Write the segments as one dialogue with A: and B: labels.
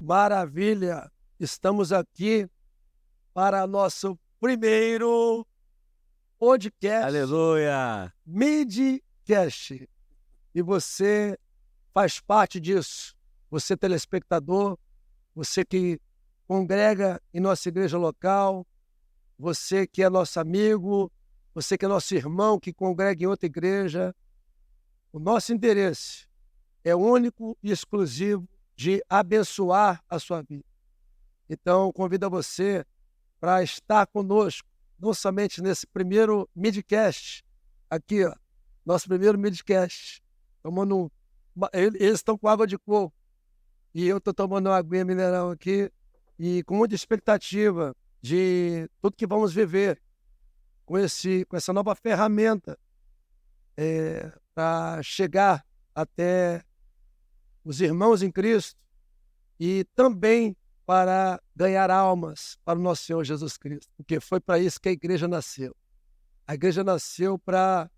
A: Maravilha! Estamos aqui para nosso primeiro podcast.
B: Aleluia!
A: Midcast. E você faz parte disso. Você, telespectador, você que congrega em nossa igreja local, você que é nosso amigo, você que é nosso irmão que congrega em outra igreja. O nosso interesse é único e exclusivo de abençoar a sua vida. Então, convido você para estar conosco, não somente nesse primeiro midcast, aqui, ó, nosso primeiro midcast, tomando eles estão com água de coco, e eu estou tomando uma aguinha mineral aqui, e com muita expectativa de tudo que vamos viver com essa nova ferramenta para chegar até os irmãos em Cristo e também para ganhar almas para o nosso Senhor Jesus Cristo, porque foi para isso que a igreja nasceu. A igreja nasceu para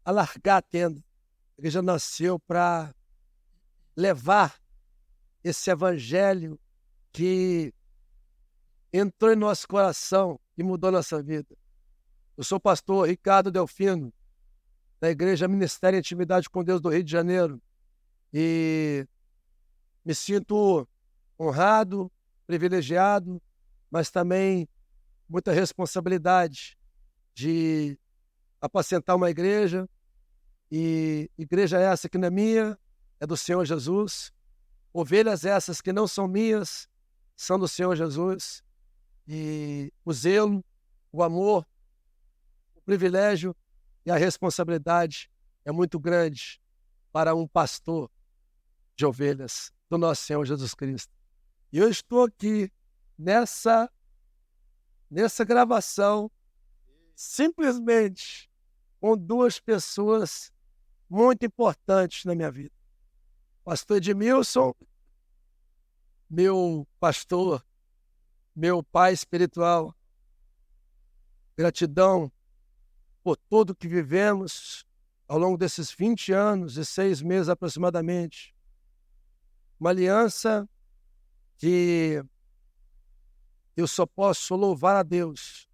A: alargar a tenda. A igreja nasceu para levar esse evangelho que entrou em nosso coração e mudou nossa vida. Eu sou o pastor Ricardo Delfino, da Igreja Ministério e Intimidade com Deus do Rio de Janeiro, e me sinto honrado, privilegiado, mas também muita responsabilidade de apacentar uma igreja, e igreja essa que não é minha, é do Senhor Jesus, ovelhas essas que não são minhas, são do Senhor Jesus, e o zelo, o amor, o privilégio e a responsabilidade é muito grande para um pastor de ovelhas do nosso Senhor Jesus Cristo. E eu estou aqui nessa gravação simplesmente com duas pessoas muito importantes na minha vida. Pastor Edmilson, meu pastor, meu pai espiritual. Gratidão por tudo que vivemos ao longo desses 20 anos e 6 meses aproximadamente. Uma aliança que eu só posso louvar a Deus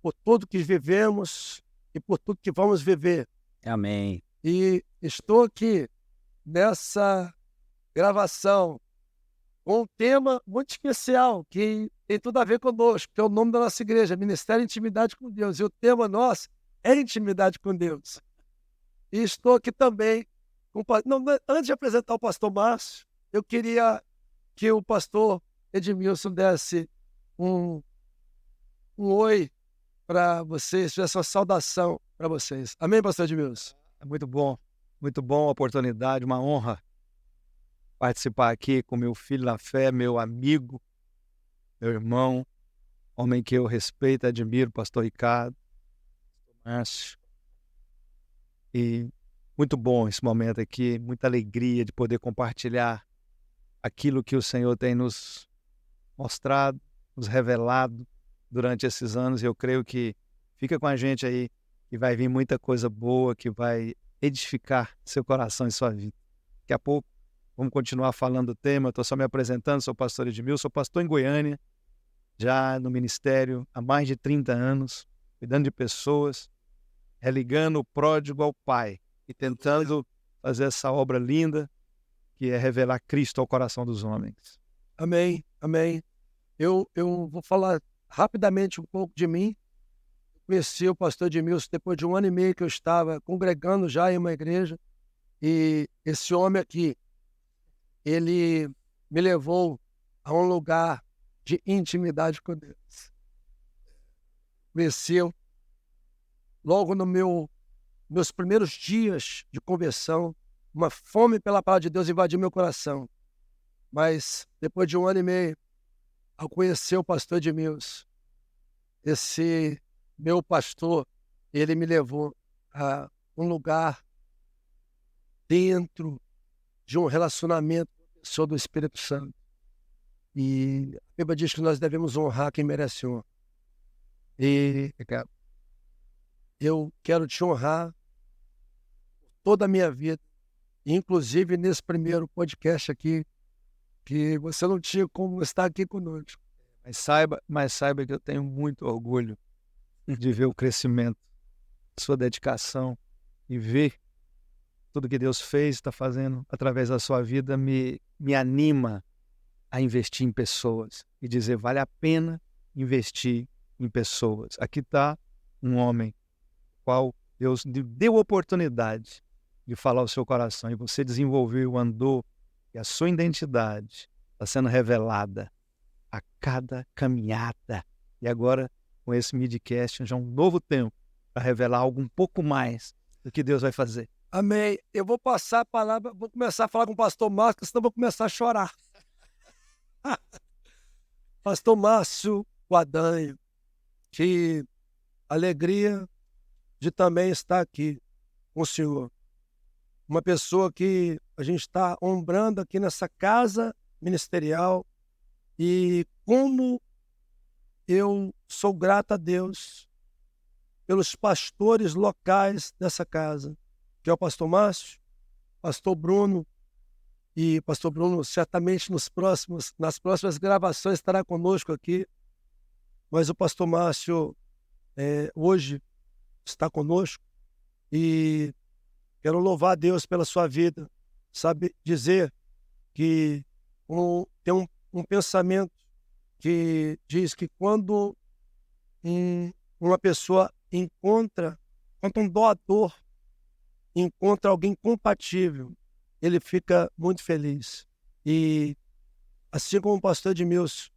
A: por tudo que vivemos e por tudo que vamos viver.
B: Amém.
A: E estou aqui nessa gravação com um tema muito especial que tem tudo a ver conosco, que é o nome da nossa igreja, Ministério e Intimidade com Deus. E o tema nosso é intimidade com Deus. E estou aqui também com... antes de apresentar o pastor Márcio, eu queria que o pastor Edmilson desse um oi para vocês, essa saudação para vocês. Amém, pastor Edmilson?
C: É muito bom a oportunidade, uma honra participar aqui com meu filho na fé, meu amigo, meu irmão, homem que eu respeito e admiro, pastor Ricardo, Márcio. E muito bom esse momento aqui, muita alegria de poder compartilhar aquilo que o Senhor tem nos mostrado, nos revelado durante esses anos. Eu creio que fica com a gente aí, que vai vir muita coisa boa, que vai edificar seu coração e sua vida. Daqui a pouco vamos continuar falando do tema. Estou só me apresentando, sou o pastor Edmilson, sou pastor em Goiânia, já no ministério há mais de 30 anos, cuidando de pessoas, religando o pródigo ao Pai e tentando fazer essa obra linda que é revelar Cristo ao coração dos homens.
A: Amém, amém. Eu vou falar rapidamente um pouco de mim. Conheci o pastor Edmilson depois de 1 ano e meio que eu estava congregando já em uma igreja, e esse homem aqui, ele me levou a um lugar de intimidade com Deus. Conheceu logo meus primeiros dias de conversão, uma fome pela palavra de Deus invadiu meu coração. Mas depois de 1 ano e meio, ao conhecer o pastor Edmilson, esse meu pastor, ele me levou a um lugar dentro de um relacionamento com a pessoa do Espírito Santo. E a Bíblia diz que nós devemos honrar quem merece honra. E eu quero te honrar toda a minha vida, inclusive nesse primeiro podcast aqui, que você não tinha como estar aqui conosco.
C: Mas saiba que eu tenho muito orgulho de ver o crescimento, sua dedicação e ver tudo que Deus fez, está fazendo através da sua vida, me anima a investir em pessoas e dizer, vale a pena investir em pessoas. Aqui está um homem qual Deus lhe deu oportunidade de falar o seu coração e você desenvolveu, andou, e a sua identidade está sendo revelada a cada caminhada. E agora, com esse midcast, já é um novo tempo para revelar algo um pouco mais do que Deus vai fazer.
A: Amém. Eu vou passar a palavra, vou começar a falar com o pastor Márcio, senão vou começar a chorar. Pastor Márcio Guadanho, que alegria de também estar aqui com o senhor. Uma pessoa que a gente está honrando aqui nessa casa ministerial e como eu sou grato a Deus pelos pastores locais dessa casa, que é o pastor Márcio, pastor Bruno, e pastor Bruno certamente nas próximas gravações estará conosco aqui, mas o pastor Márcio hoje está conosco e quero louvar a Deus pela sua vida, sabe dizer que tem um pensamento que diz que quando uma pessoa quando um doador encontra alguém compatível, ele fica muito feliz. E assim como o pastor Edmilson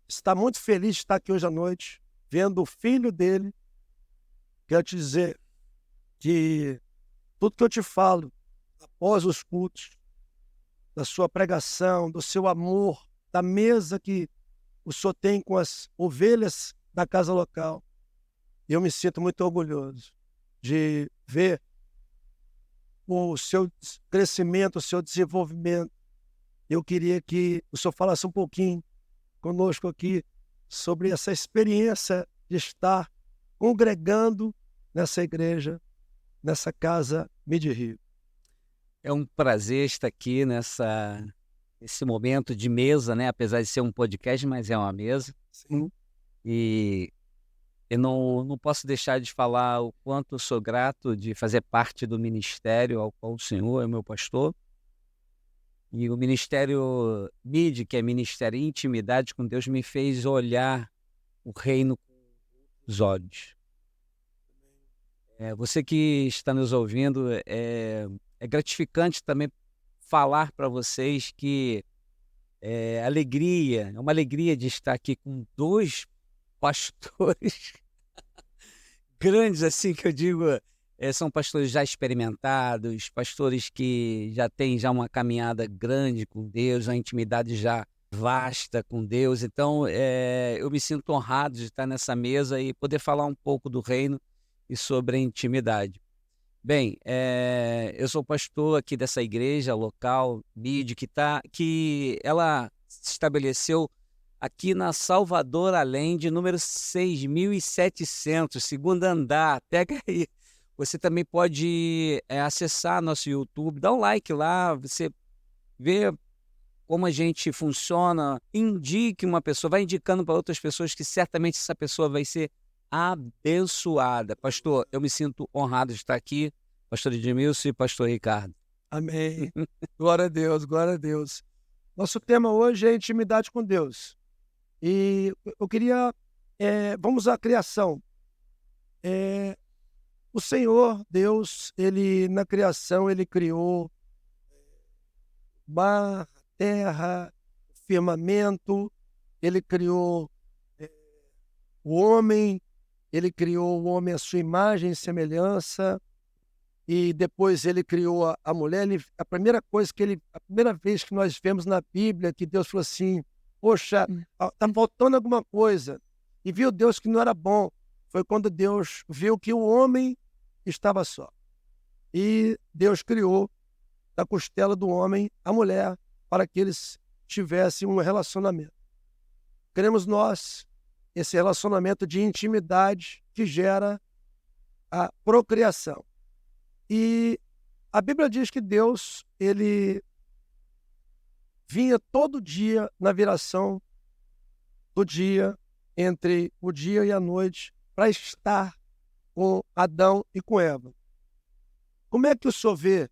A: está muito feliz de estar aqui hoje à noite, vendo o filho dele, quero te dizer que tudo que eu te falo após os cultos, da sua pregação, do seu amor, da mesa que o senhor tem com as ovelhas da casa local, eu me sinto muito orgulhoso de ver o seu crescimento, o seu desenvolvimento. Eu queria que o senhor falasse um pouquinho conosco aqui sobre essa experiência de estar congregando nessa igreja, nessa casa Mid-Rio.
B: É um prazer estar aqui nesse momento de mesa, né? Apesar de ser um podcast, mas é uma mesa.
A: Sim.
B: E eu não posso deixar de falar o quanto eu sou grato de fazer parte do ministério ao qual o Senhor é meu pastor. E o ministério MID, que é Ministério Intimidade com Deus, me fez olhar o reino com os olhos. Você que está nos ouvindo, é gratificante também falar para vocês que é uma alegria de estar aqui com dois pastores grandes, assim que eu digo, são pastores já experimentados, pastores que já têm uma caminhada grande com Deus, uma intimidade já vasta com Deus. Então, eu me sinto honrado de estar nessa mesa e poder falar um pouco do reino e sobre a intimidade. Bem, eu sou pastor aqui dessa igreja local, MID, que ela se estabeleceu aqui na Salvador Allende, número 6.700, segundo andar. Pega aí. Você também pode acessar nosso YouTube, dá um like lá, você vê como a gente funciona, indique uma pessoa, vai indicando para outras pessoas que certamente essa pessoa vai ser abençoada. Pastor, eu me sinto honrado de estar aqui, pastor Edmilson e pastor Ricardo.
A: Amém. Glória a Deus, glória a Deus. Nosso tema hoje é intimidade com Deus. E eu queria, vamos à criação. O Senhor, Deus, na criação, Ele criou mar, terra, firmamento, Ele criou o homem, Ele criou o homem à sua imagem e semelhança, e depois Ele criou a mulher. A primeira vez que nós vemos na Bíblia que Deus falou assim, poxa, está faltando alguma coisa, e viu Deus que não era bom, foi quando Deus viu que o homem estava só. E Deus criou da costela do homem a mulher para que eles tivessem um relacionamento. Queremos nós esse relacionamento de intimidade que gera a procriação. E A Bíblia diz que Deus, ele vinha todo dia na viração do dia, entre o dia e a noite, para estar com Adão e com Eva. Como é que o senhor vê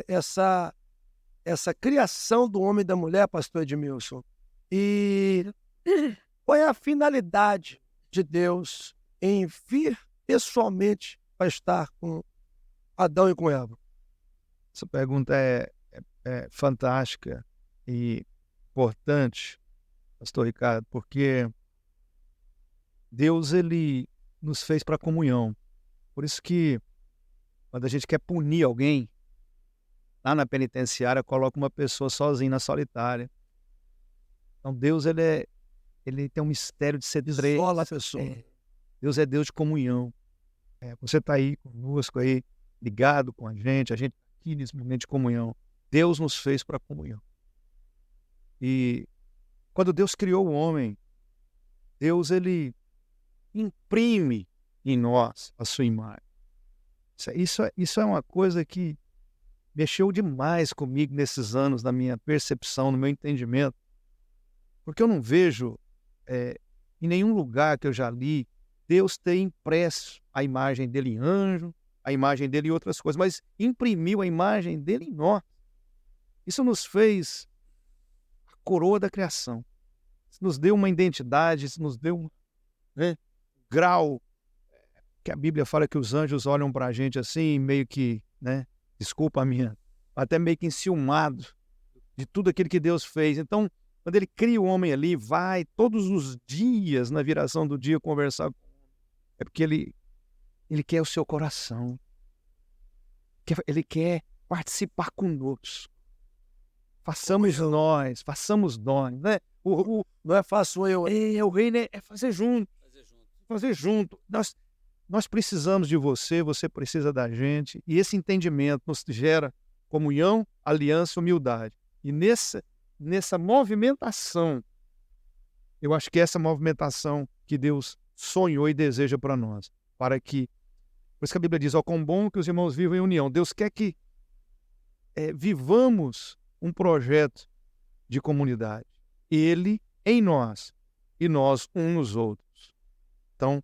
A: essa criação do homem e da mulher, pastor Edmilson? E qual é a finalidade de Deus em vir pessoalmente para estar com Adão e com Eva?
C: Essa pergunta é fantástica e importante, pastor Ricardo, porque Deus, ele nos fez para comunhão. Por isso que quando a gente quer punir alguém, lá na penitenciária coloca uma pessoa sozinha na solitária. Então Deus, ele tem um mistério de ser três.
A: Isola a pessoa.
C: Deus é Deus de comunhão. Você está aí conosco, aí, ligado com a gente aqui nesse momento de comunhão. Deus nos fez para comunhão. E quando Deus criou o homem, Deus, ele imprime em nós a sua imagem. Isso é uma coisa que mexeu demais comigo nesses anos, na minha percepção, no meu entendimento. Porque eu não vejo em nenhum lugar que eu já li Deus ter impresso a imagem dele em anjo, a imagem dele em outras coisas, mas imprimiu a imagem dele em nós. Isso nos fez a coroa da criação. Isso nos deu uma identidade, isso nos deu um grau que a Bíblia fala que os anjos olham para a gente assim, meio que, desculpa a minha, até meio que enciumado de tudo aquilo que Deus fez. Então, quando ele cria o homem ali, vai todos os dias, na viração do dia, conversar com ele. É porque ele quer o seu coração. Ele quer participar conosco. Façamos nós, né?
A: Não é fácil eu.
C: O reino é fazer junto. Fazer junto. Nós precisamos de você, você precisa da gente. E esse entendimento nos gera comunhão, aliança e humildade. E nessa movimentação, eu acho que essa movimentação que Deus sonhou e deseja para nós. Por isso que a Bíblia diz, quão bom que os irmãos vivam em união. Deus quer que vivamos um projeto de comunidade. Ele em nós e nós uns nos outros. Então,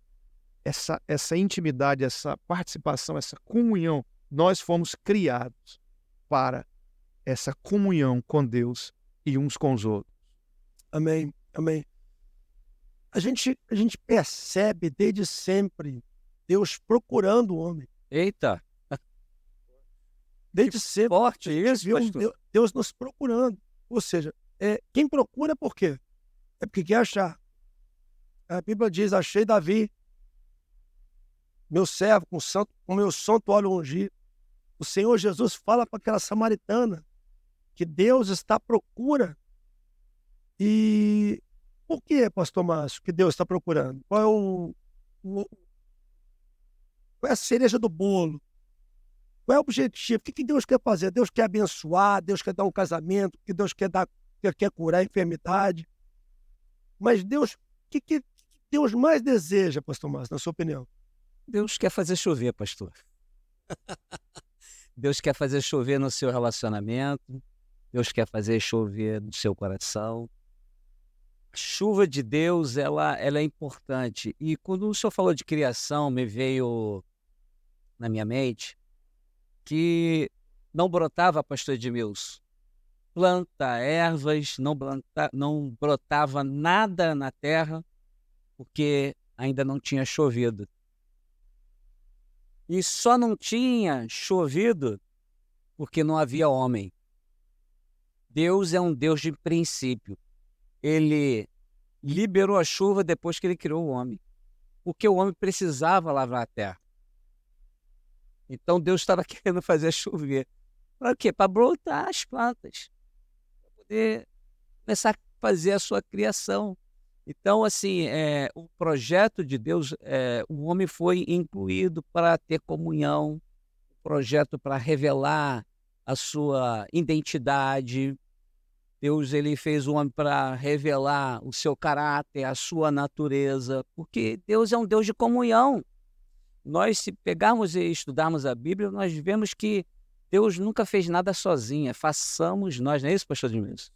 C: essa intimidade, essa participação, essa comunhão, nós fomos criados para essa comunhão com Deus e uns com os outros.
A: Amém, amém. A gente percebe desde sempre Deus procurando o homem.
B: Eita!
A: Desde sempre.
B: Forte isso, pastor.
A: Deus nos procurando. Ou seja, quem procura por quê? É porque quer achar. A Bíblia diz, achei Davi, meu servo, com meu santo óleo ungido. O Senhor Jesus fala para aquela samaritana que Deus está à procura. E por que, pastor Márcio, que Deus está procurando? Qual é a cereja do bolo? Qual é o objetivo? O que Deus quer fazer? Deus quer abençoar, Deus quer dar um casamento, que Deus quer curar a enfermidade. Mas Deus, o que Deus mais deseja, pastor Márcio, na sua opinião?
B: Deus quer fazer chover, pastor. Deus quer fazer chover no seu relacionamento. Deus quer fazer chover no seu coração. A chuva de Deus, ela é importante. E quando o senhor falou de criação, me veio na minha mente que não brotava, pastor Edmilson, planta, ervas, não brotava nada na terra, porque ainda não tinha chovido. E só não tinha chovido porque não havia homem. Deus é um Deus de princípio. Ele liberou a chuva depois que ele criou o homem, porque o homem precisava lavar a terra. Então Deus estava querendo fazer chover. Para quê? Para brotar as plantas, para poder começar a fazer a sua criação. Então, assim, o projeto de Deus, o homem foi incluído para ter comunhão, o projeto para revelar a sua identidade. Deus, ele fez o homem para revelar o seu caráter, a sua natureza, porque Deus é um Deus de comunhão. nós, se pegarmos e estudarmos a Bíblia, nós vemos que Deus nunca fez nada sozinho, façamos nós, não é isso, pastor Edmilson?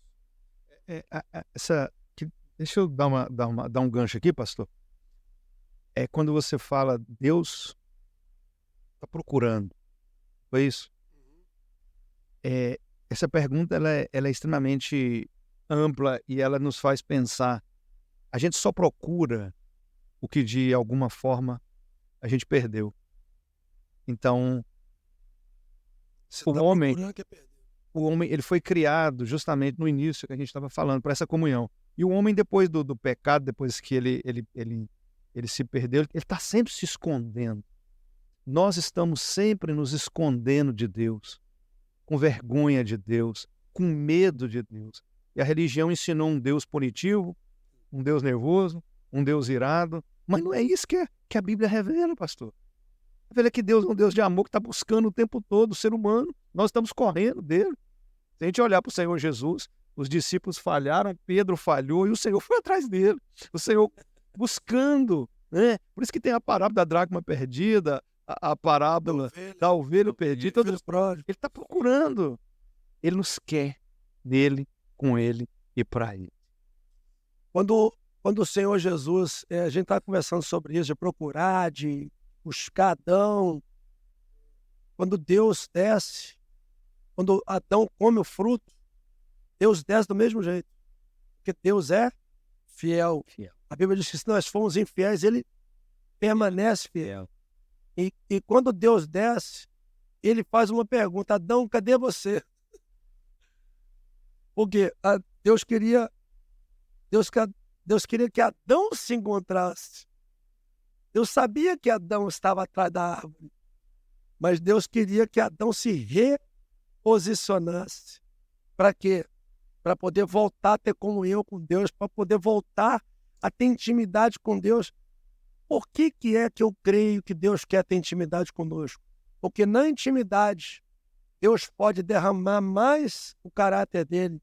C: Deixa eu dar um gancho aqui, pastor. Quando você fala Deus está procurando, foi isso? Essa pergunta ela é extremamente ampla e ela nos faz pensar. A gente só procura o que de alguma forma a gente perdeu. Então, o homem ele foi criado justamente no início que a gente estava falando, para essa comunhão. E o homem, depois do pecado, depois que ele se perdeu, ele está sempre se escondendo. Nós estamos sempre nos escondendo de Deus, com vergonha de Deus, com medo de Deus. E a religião ensinou um Deus punitivo, um Deus nervoso, um Deus irado. Mas não é isso que a Bíblia revela, pastor. Revela que Deus é um Deus de amor que está buscando o tempo todo o ser humano. Nós estamos correndo dele. Se a gente olhar para o Senhor Jesus, os discípulos falharam, Pedro falhou e o Senhor foi atrás dele. O Senhor buscando, né? Por isso que tem a parábola da dracma perdida, a parábola da ovelha perdida. Ele está procurando. Ele nos quer nele, com ele e para ele.
A: Quando o Senhor Jesus, a gente está conversando sobre isso, de procurar, de buscar Adão. Quando Deus desce, quando Adão come o fruto, Deus desce do mesmo jeito. Porque Deus é fiel. A Bíblia diz que se nós formos infiéis, ele permanece fiel. E quando Deus desce, ele faz uma pergunta: Adão, cadê você? Porque Deus queria que Adão se encontrasse. Deus sabia que Adão estava atrás da árvore, mas Deus queria que Adão se reposicionasse. Para quê? Para poder voltar a ter comunhão com Deus, para poder voltar a ter intimidade com Deus. Por que é que eu creio que Deus quer ter intimidade conosco? Porque na intimidade, Deus pode derramar mais o caráter dele.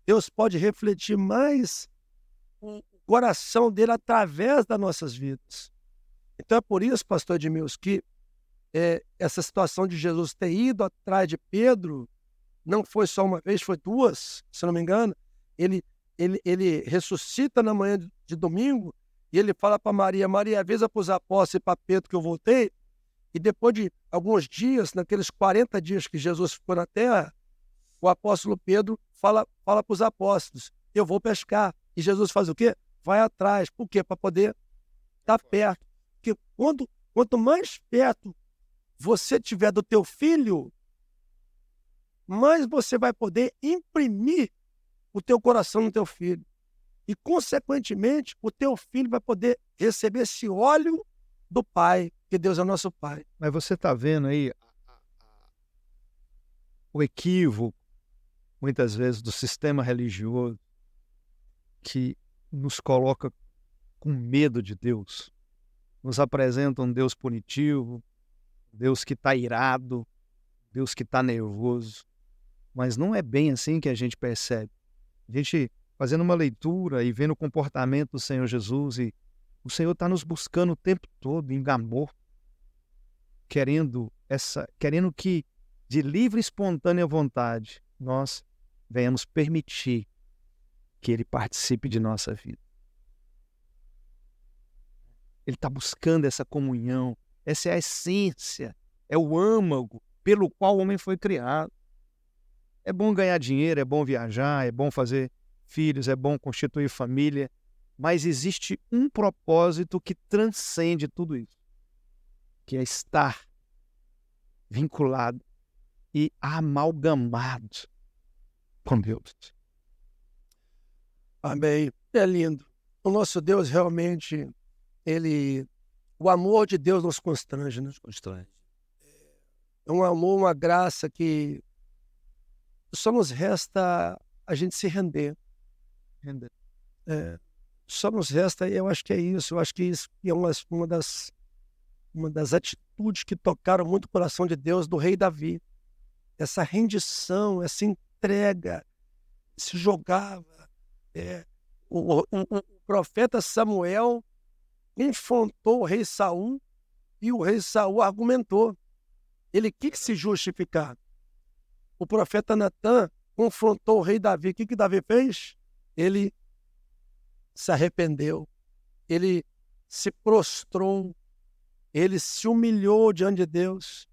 A: Deus pode refletir mais o coração dele através das nossas vidas. Então é por isso, pastor Edmilson, que essa situação de Jesus ter ido atrás de Pedro não foi só uma vez, foi duas, se não me engano. Ele ressuscita na manhã de domingo e ele fala para Maria: Maria, avisa para os apóstolos e para Pedro que eu voltei. E depois de alguns dias, naqueles 40 dias que Jesus ficou na terra, o apóstolo Pedro fala para os apóstolos: eu vou pescar. E Jesus faz o quê? Vai atrás. Por quê? Para poder estar perto. Porque quanto mais perto você tiver do teu filho, mais você vai poder imprimir o teu coração no teu filho. E, consequentemente, o teu filho vai poder receber esse óleo do Pai, que Deus é nosso Pai.
C: Mas você está vendo aí o equívoco, muitas vezes, do sistema religioso que nos coloca com medo de Deus. Nos apresenta um Deus punitivo, Deus que está irado, Deus que está nervoso. Mas não é bem assim que a gente percebe. A gente, fazendo uma leitura e vendo o comportamento do Senhor Jesus, e o Senhor está nos buscando o tempo todo em amor, querendo que, de livre e espontânea vontade, nós venhamos permitir que Ele participe de nossa vida. Ele está buscando essa comunhão. Essa é a essência, é o âmago pelo qual o homem foi criado. É bom ganhar dinheiro, é bom viajar, é bom fazer filhos, é bom constituir família, mas existe um propósito que transcende tudo isso, que é estar vinculado e amalgamado com Deus.
A: Amém. É lindo. O nosso Deus realmente, o amor de Deus nos constrange, né? É um amor, uma graça que só nos resta a gente se render. Só nos resta, eu acho que é isso. Eu acho que isso é uma das atitudes que tocaram muito o coração de Deus, do rei Davi. Essa rendição, essa entrega, se jogava. O profeta Samuel enfrentou o rei Saul E o rei Saul argumentou. Ele quis se justificar. O profeta Natã confrontou o rei Davi. O que Davi fez? Ele se arrependeu. Ele se prostrou. Ele se humilhou diante de Deus.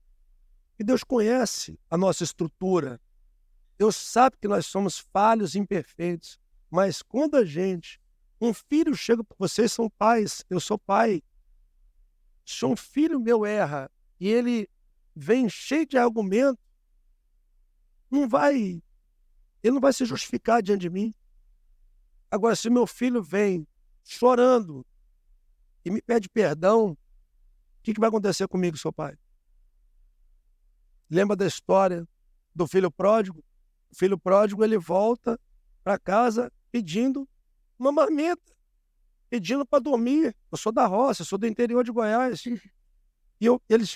A: E Deus conhece a nossa estrutura. Deus sabe que nós somos falhos e imperfeitos. Mas quando um filho chega para vocês, são pais, eu sou pai. Se um filho meu erra e ele vem cheio de argumento, ele não vai se justificar diante de mim. Agora, se meu filho vem chorando e me pede perdão, o que vai acontecer comigo, seu pai? Lembra da história do filho pródigo? O filho pródigo, ele volta para casa pedindo uma marmita, pedindo para dormir. Eu sou da roça, eu sou do interior de Goiás. E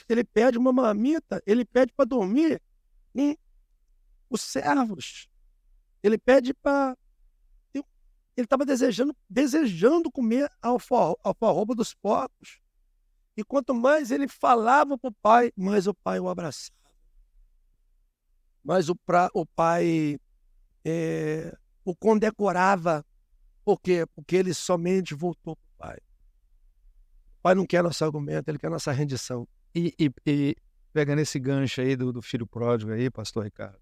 A: ele pede uma marmita, ele pede para dormir em os servos. Ele pede para... Ele estava desejando comer a alfarroba dos porcos. E quanto mais ele falava para o pai, mais o pai o abraçava. Mas o pai o condecorava. Por quê? Porque ele somente voltou para o pai. O pai não quer nosso argumento, ele quer nossa rendição.
C: E pegando esse gancho aí do filho pródigo aí, pastor Ricardo,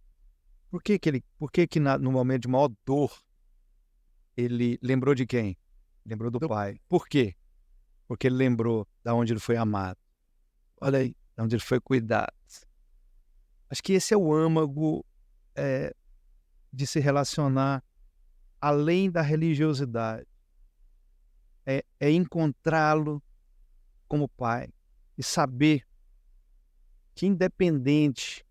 C: por que no momento de maior dor ele lembrou de quem? Lembrou do pai. Por quê? Porque ele lembrou de onde ele foi amado.
A: Olha aí.
C: De onde ele foi cuidado. Acho que esse é o âmago de se relacionar além da religiosidade. É encontrá-lo como pai e saber que, independente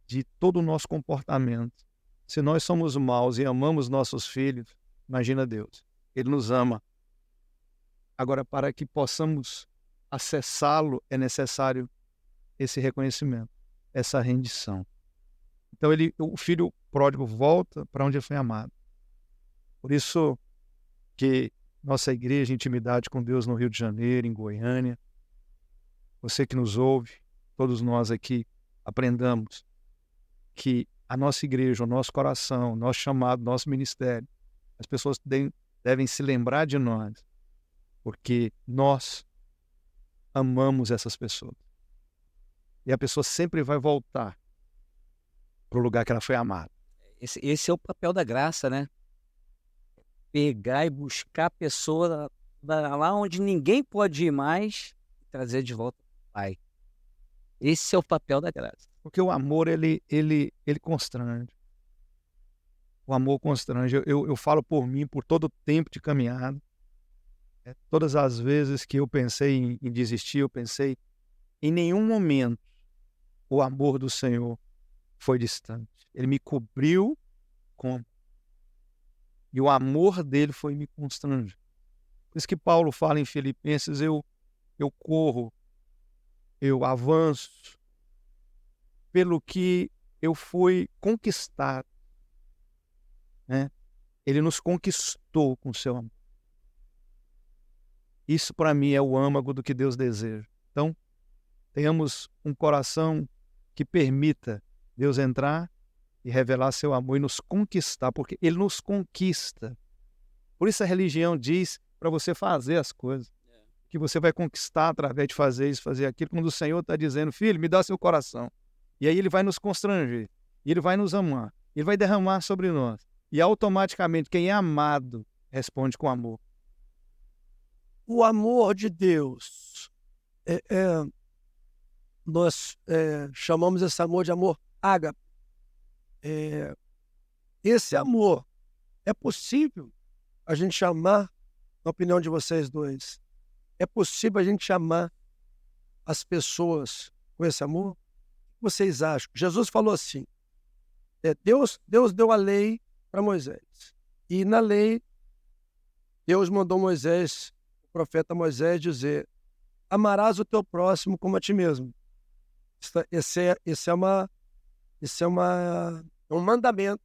C: de todo o nosso comportamento, se nós somos maus e amamos nossos filhos, imagina Deus, Ele nos ama. Agora, para que possamos acessá-lo, é necessário esse reconhecimento, essa rendição. Então, o filho pródigo volta para onde ele foi amado. Por isso que nossa igreja, Intimidade com Deus no Rio de Janeiro, em Goiânia, você que nos ouve, todos nós aqui, aprendamos que a nossa igreja, o nosso coração, nosso chamado, nosso ministério, as pessoas devem se lembrar de nós, porque nós amamos essas pessoas. E a pessoa sempre vai voltar para o lugar que ela foi amada.
B: Esse é o papel da graça, né? Pegar e buscar a pessoa lá onde ninguém pode ir mais e trazer de volta para o Pai. Esse é o papel da graça.
C: Porque o amor, ele constrange. O amor constrange. Eu falo por mim, por todo o tempo de caminhada. Todas as vezes que eu pensei em desistir, eu pensei, em nenhum momento o amor do Senhor foi distante. Ele me cobriu e o amor dele foi me constranger. Por isso que Paulo fala em Filipenses, eu corro, eu avanço pelo que eu fui conquistado. Né? Ele nos conquistou com o seu amor. Isso para mim é o âmago do que Deus deseja. Então, tenhamos um coração que permita Deus entrar e revelar seu amor e nos conquistar, porque Ele nos conquista. Por isso a religião diz para você fazer as coisas, que você vai conquistar através de fazer isso, fazer aquilo, quando o Senhor está dizendo, filho, me dá seu coração. E aí Ele vai nos constranger, Ele vai nos amar, Ele vai derramar sobre nós. E automaticamente quem é amado responde com amor.
A: O amor de Deus, nós chamamos esse amor de amor ágape. Esse amor, é possível a gente chamar, na opinião de vocês dois, é possível a gente chamar as pessoas com esse amor? O que vocês acham? Jesus falou assim, Deus deu a lei para Moisés. E na lei, Deus mandou Moisés, o profeta Moisés, dizer, amarás o teu próximo como a ti mesmo. Esse é um mandamento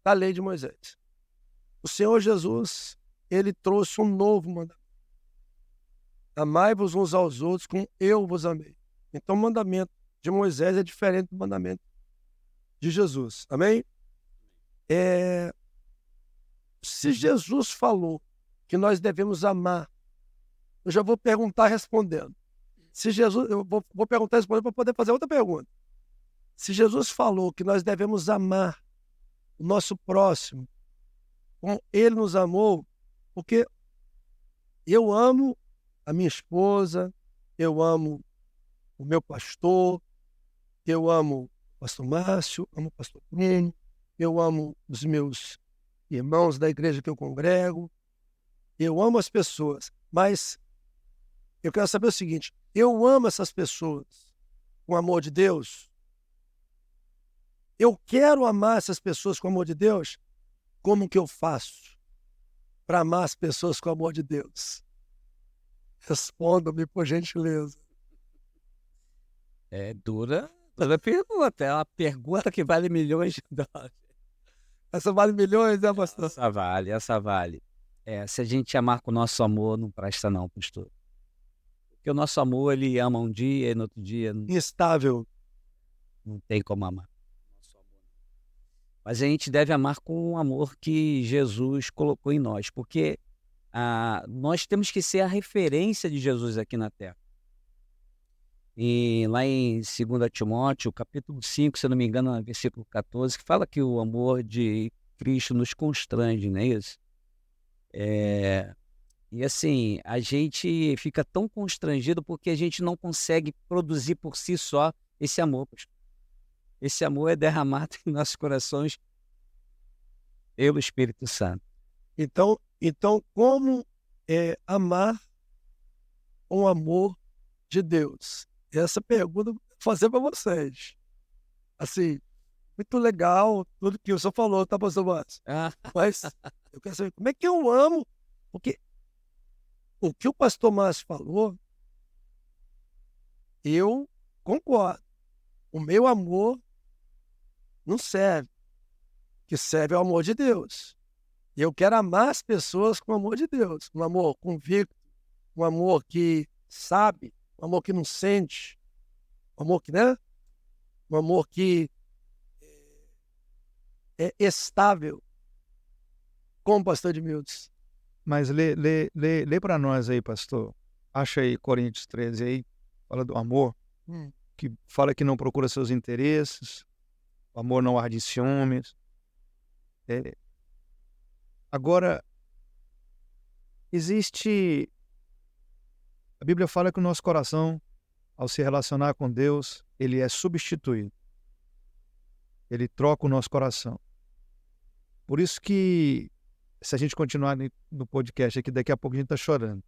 A: da lei de Moisés. O Senhor Jesus, ele trouxe um novo mandamento. Amai-vos uns aos outros como eu vos amei. Então o mandamento de Moisés é diferente do mandamento de Jesus. Amém? Se Jesus falou que nós devemos amar, eu já vou perguntar respondendo. Se Jesus, eu vou perguntar respondendo para poder fazer outra pergunta. Se Jesus falou que nós devemos amar o nosso próximo como ele nos amou, porque eu amo a minha esposa, eu amo o meu pastor, eu amo o pastor Márcio, amo o pastor Bruno, eu amo os meus irmãos da igreja que eu congrego, eu amo as pessoas, mas eu quero saber o seguinte, eu amo essas pessoas com o amor de Deus? Eu quero amar essas pessoas com o amor de Deus? Como que eu faço para amar as pessoas com o amor de Deus? Responda-me, por gentileza.
B: É dura pergunta. É uma pergunta que vale milhões de dólares.
A: Essa vale milhões, né, pastor?
B: Essa vale. Se a gente amar com o nosso amor, não presta não, pastor. Porque o nosso amor, ele ama um dia e no outro dia
A: Instável.
B: não tem como amar. Mas a gente deve amar com o amor que Jesus colocou em nós, porque nós temos que ser a referência de Jesus aqui na Terra. E lá em 2 Timóteo, capítulo 5, se eu não me engano, no versículo 14, que fala que o amor de Cristo nos constrange, não é isso? E assim, a gente fica tão constrangido porque a gente não consegue produzir por si só esse amor, pastor. Esse amor é derramado em nossos corações pelo Espírito Santo.
A: Então como amar o amor de Deus? Essa pergunta eu vou fazer para vocês. Assim, muito legal tudo que o senhor falou, tá, pastor Márcio? Mas eu quero saber como é que eu amo, porque o que o pastor Márcio falou, eu concordo. O meu amor não serve. O que serve é o amor de Deus. E eu quero amar as pessoas com o amor de Deus. Um amor convicto, um amor que sabe, um amor que não sente, um amor que, né? Um amor que é estável. Como, pastor Edmilson?
C: Mas lê para nós aí, pastor. Acha aí Coríntios 13 aí, fala do amor, que fala que não procura seus interesses, o amor não arde em ciúmes. Agora, a Bíblia fala que o nosso coração, ao se relacionar com Deus, ele é substituído. Ele troca o nosso coração. Por isso que, se a gente continuar no podcast aqui, daqui a pouco a gente está chorando.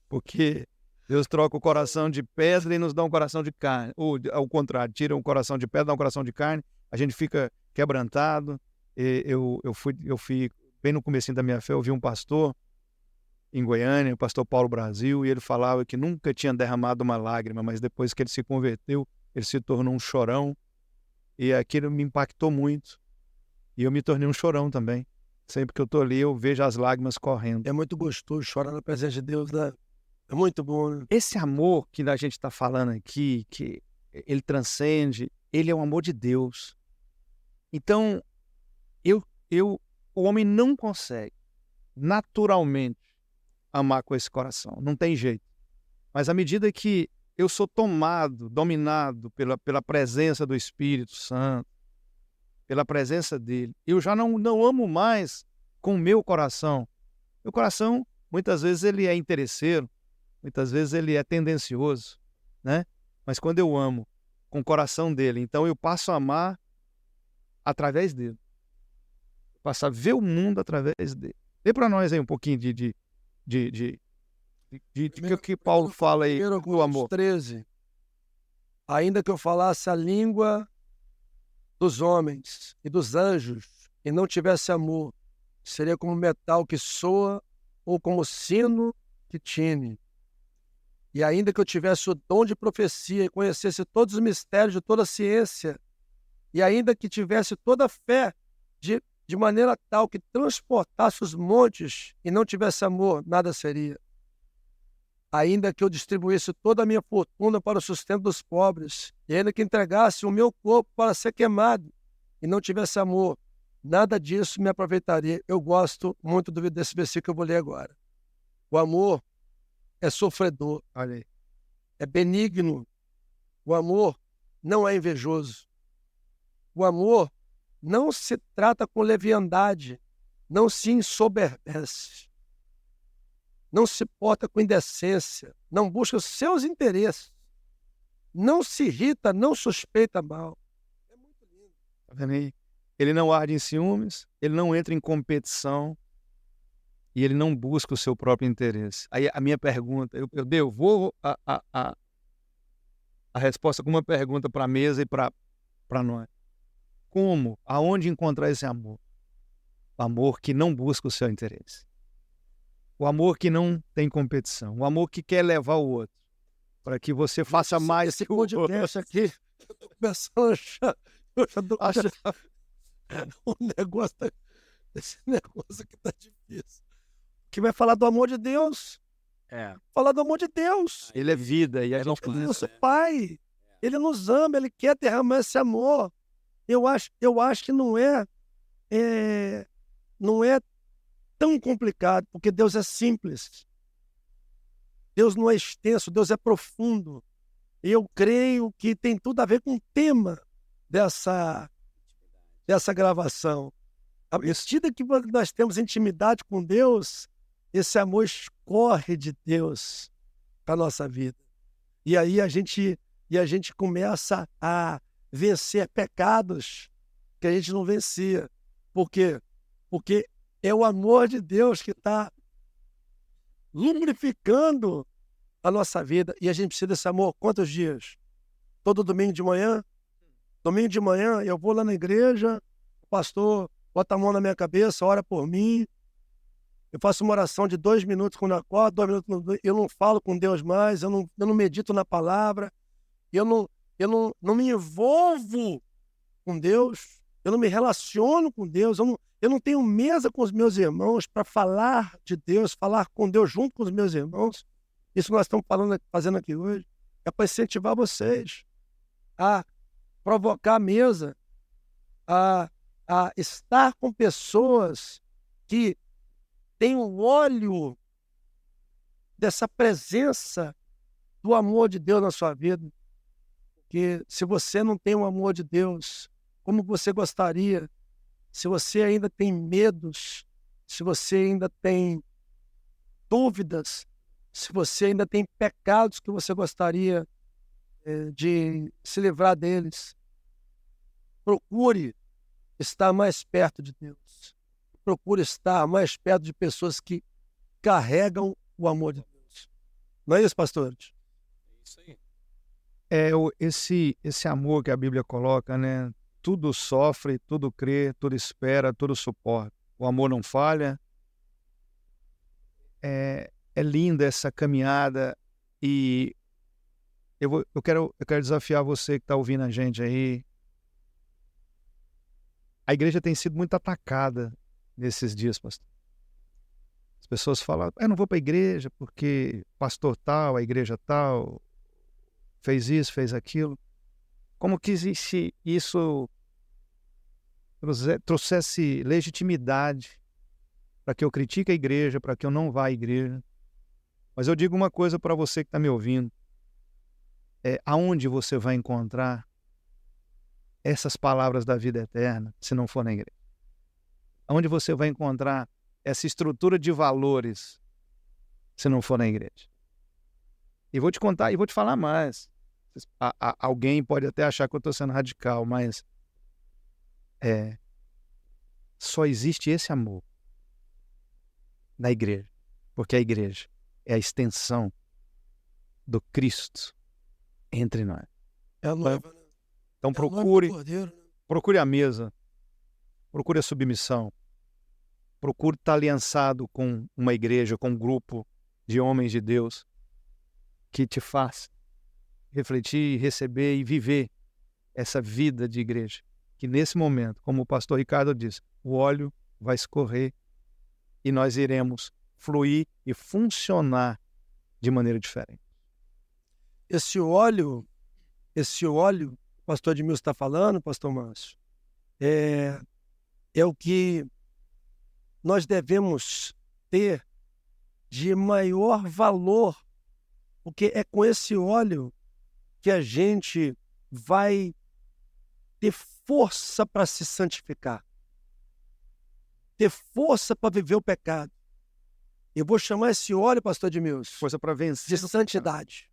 C: Porque Deus troca o coração de pedra e nos dá um coração de carne. Ou, ao contrário, tira um coração de pedra e dá um coração de carne. A gente fica quebrantado. Eu fui bem no comecinho da minha fé, eu vi um pastor em Goiânia, o pastor Paulo Brasil, e ele falava que nunca tinha derramado uma lágrima, mas depois que ele se converteu, ele se tornou um chorão. E aquilo me impactou muito. E eu me tornei um chorão também. Sempre que eu estou ali, eu vejo as lágrimas correndo.
A: É muito gostoso chorar na presença de Deus, né? É muito bom, né?
C: Esse amor que a gente está falando aqui, que ele transcende, ele é o amor de Deus. Então, o homem não consegue naturalmente amar com esse coração. Não tem jeito. Mas à medida que eu sou dominado pela presença do Espírito Santo, pela presença dele, eu já não amo mais com o meu coração. Meu coração, muitas vezes, ele é interesseiro, muitas vezes ele é tendencioso, né? Mas quando eu amo com o coração dele, então eu passo a amar através dele. Eu passo a ver o mundo através dele. Dê para nós aí um pouquinho de que Paulo fala aí do amor.
A: 13. Ainda que eu falasse a língua dos homens e dos anjos e não tivesse amor, seria como metal que soa ou como sino que tine. E ainda que eu tivesse o dom de profecia e conhecesse todos os mistérios de toda a ciência, e ainda que tivesse toda a fé de maneira tal que transportasse os montes e não tivesse amor, nada seria. ainda que eu distribuísse toda a minha fortuna para o sustento dos pobres, e ainda que entregasse o meu corpo para ser queimado, e não tivesse amor, nada disso me aproveitaria. Eu gosto muito desse versículo que eu vou ler agora. O amor é sofredor,
C: Olha aí.
A: é benigno. O amor não é invejoso. O amor não se trata com leviandade, não se ensoberbece, não se porta com indecência, não busca os seus interesses, não se irrita, não suspeita mal. É muito lindo.
C: Tá vendo aí? Ele não arde em ciúmes, ele não entra em competição e ele não busca o seu próprio interesse. Aí a minha pergunta, eu devolvo a resposta com uma pergunta para a mesa e para nós. Como? Aonde encontrar esse amor? O amor que não busca o seu interesse. O amor que não tem competição. O amor que quer levar o outro. Para que você faça mais
A: esse
C: que o outro.
A: podcast aqui, eu tô começando a achar, eu já tô esse negócio aqui tá difícil. Que vai falar do amor de Deus. Falar do amor de Deus.
C: Ele é vida e a gente
A: Ele é nosso Pai. Ele nos ama, ele quer derramar esse amor. Eu acho que não é tão complicado, porque Deus é simples. Deus não é extenso, Deus é profundo. E eu creio que tem tudo a ver com o tema dessa gravação. À medida que nós temos intimidade com Deus, esse amor escorre de Deus para a nossa vida. E aí a gente começa a vencer pecados que a gente não vencia. Por quê? Porque é o amor de Deus que está lubrificando a nossa vida. E a gente precisa desse amor quantos dias? Todo domingo de manhã? Domingo de manhã eu vou lá na igreja, o pastor bota a mão na minha cabeça, ora por mim. Eu faço uma oração de 2 minutos quando eu acordo, 2 minutos, eu não falo com Deus mais, eu não medito na palavra, eu não me envolvo com Deus, eu não me relaciono com Deus, eu não tenho mesa com os meus irmãos para falar de Deus, falar com Deus junto com os meus irmãos. Isso que nós estamos fazendo aqui hoje é para incentivar vocês a provocar a mesa, a estar com pessoas que têm o óleo dessa presença do amor de Deus na sua vida. Porque se você não tem o amor de Deus, como você gostaria, se você ainda tem medos, se você ainda tem dúvidas, se você ainda tem pecados que você gostaria de se livrar deles, procure estar mais perto de Deus. Procure estar mais perto de pessoas que carregam o amor de Deus. Não é isso, pastores?
B: É isso aí.
C: Esse amor que a Bíblia coloca, né? Tudo sofre, tudo crê, tudo espera, tudo suporta. O amor não falha. É linda essa caminhada e eu quero desafiar você que está ouvindo a gente aí. A igreja tem sido muito atacada nesses dias, pastor. As pessoas falam, eu não vou para a igreja porque pastor tal, a igreja tal, fez isso, fez aquilo. Como que se isso trouxesse legitimidade para que eu critique a igreja, para que eu não vá à igreja. Mas eu digo uma coisa para você que está me ouvindo. Aonde você vai encontrar essas palavras da vida eterna, se não for na igreja? Aonde você vai encontrar essa estrutura de valores, se não for na igreja? E vou te contar, e vou te falar mais. Alguém pode até achar que eu estou sendo radical, mas só existe esse amor na igreja, porque a igreja é a extensão do Cristo entre nós.
A: É a noiva, né?
C: Então procure a mesa, procure a submissão, procure estar aliançado com uma igreja, com um grupo de homens de Deus que te faz refletir, receber e viver essa vida de igreja. Que nesse momento, como o pastor Ricardo disse, o óleo vai escorrer e nós iremos fluir e funcionar de maneira diferente.
A: Esse óleo, o pastor Edmilson está falando, pastor Márcio, é o que nós devemos ter de maior valor, porque é com esse óleo que a gente vai ter força para se santificar, ter força para viver o pecado. Eu vou chamar esse óleo, pastor Edmilson,
C: Força para vencer.
A: de santidade.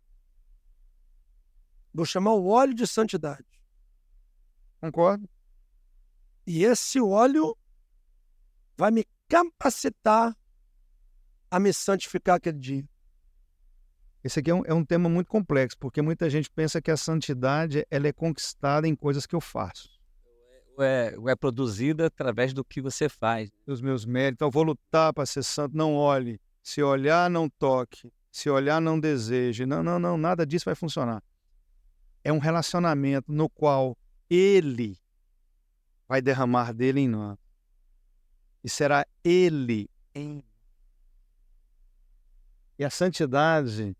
A: Vou chamar o óleo de santidade.
C: Concordo?
A: E esse óleo vai me capacitar a me santificar aquele dia.
C: Esse aqui é um tema muito complexo, porque muita gente pensa que a santidade ela é conquistada em coisas que eu faço.
B: Ou é produzida através do que você faz.
C: Os meus méritos, então eu vou lutar para ser santo, não olhe. Se olhar, não toque. Se olhar, não deseje. Não, nada disso vai funcionar. É um relacionamento no qual Ele vai derramar dele em nós. E será Ele em. E a santidade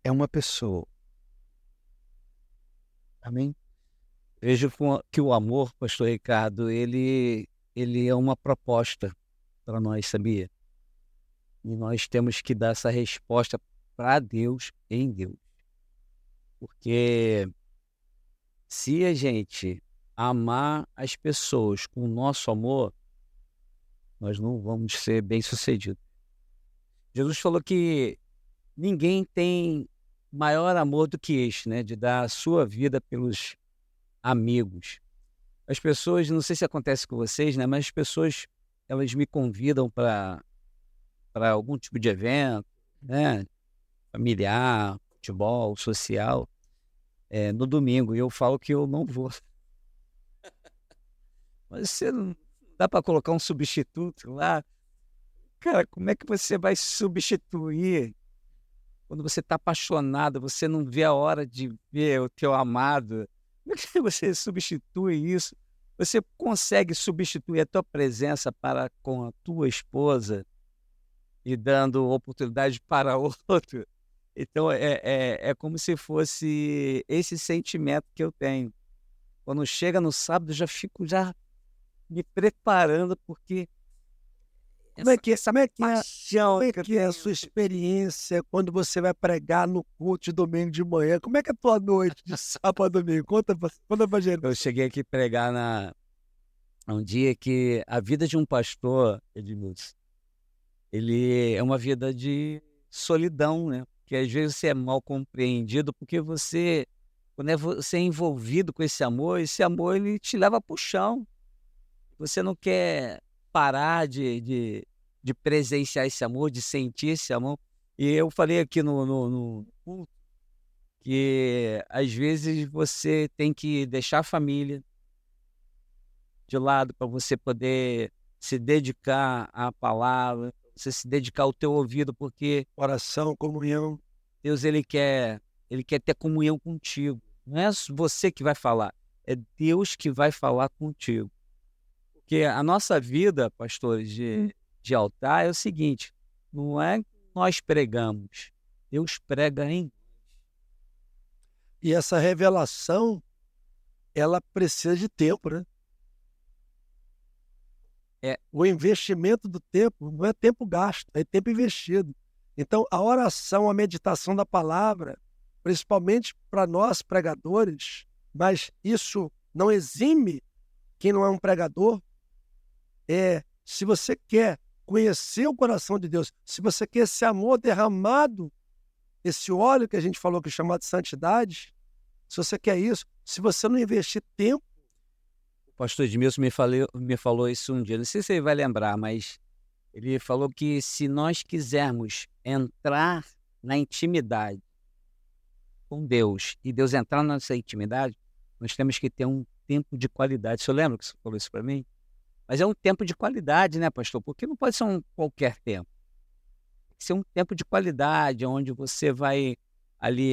C: é uma pessoa. Amém?
B: Vejo que o amor, pastor Ricardo, ele é uma proposta para nós, sabia? E nós temos que dar essa resposta para Deus, em Deus. Porque se a gente amar as pessoas com o nosso amor, nós não vamos ser bem-sucedidos. Jesus falou que ninguém tem maior amor do que este, né? De dar a sua vida pelos amigos. As pessoas, não sei se acontece com vocês, né? Mas as pessoas, elas me convidam para algum tipo de evento, né? Familiar, futebol, social, no domingo. E eu falo que eu não vou. Mas você não dá para colocar um substituto lá? Cara, como é que você vai substituir? Quando você está apaixonado, você não vê a hora de ver o teu amado. Como é que você substitui isso? Você consegue substituir a tua presença para com a tua esposa e dando oportunidade para outro? Então, é como se fosse esse sentimento que eu tenho. Quando chega no sábado, eu já fico me preparando, porque
A: Como é que
B: paixão
A: é a sua experiência quando você vai pregar no culto de domingo de manhã? Como é que é a tua noite de sábado a domingo? Conta pra gente.
B: Eu cheguei aqui pregar um dia que a vida de um pastor, Edmilson, ele é uma vida de solidão, né? Porque às vezes você é mal compreendido, porque quando você é envolvido com esse amor ele te leva para o chão. Você não quer parar de presenciar esse amor, de sentir esse amor. E eu falei aqui no culto que às vezes você tem que deixar a família de lado para você poder se dedicar à palavra, você se dedicar ao teu ouvido, porque
A: Oração, comunhão.
B: Deus ele quer ter comunhão contigo. Não é você que vai falar, é Deus que vai falar contigo. Porque a nossa vida, pastores, de altar é o seguinte, não é nós pregamos, Deus prega em.
A: E essa revelação, ela precisa de tempo, né? O investimento do tempo não é tempo gasto, é tempo investido. Então, a oração, a meditação da palavra, principalmente para nós pregadores, mas isso não exime quem não é um pregador, se você quer conhecer o coração de Deus, se você quer esse amor derramado, esse óleo que a gente falou que é chamado de santidade, se você quer isso, se você não investir tempo.
B: O pastor Edmilson me falou isso um dia, não sei se ele vai lembrar, mas ele falou que se nós quisermos entrar na intimidade com Deus e Deus entrar na nossa intimidade, nós temos que ter um tempo de qualidade. O senhor lembra que você falou isso para mim? Mas é um tempo de qualidade, né, pastor? Porque não pode ser qualquer tempo. Tem que ser um tempo de qualidade, onde você vai ali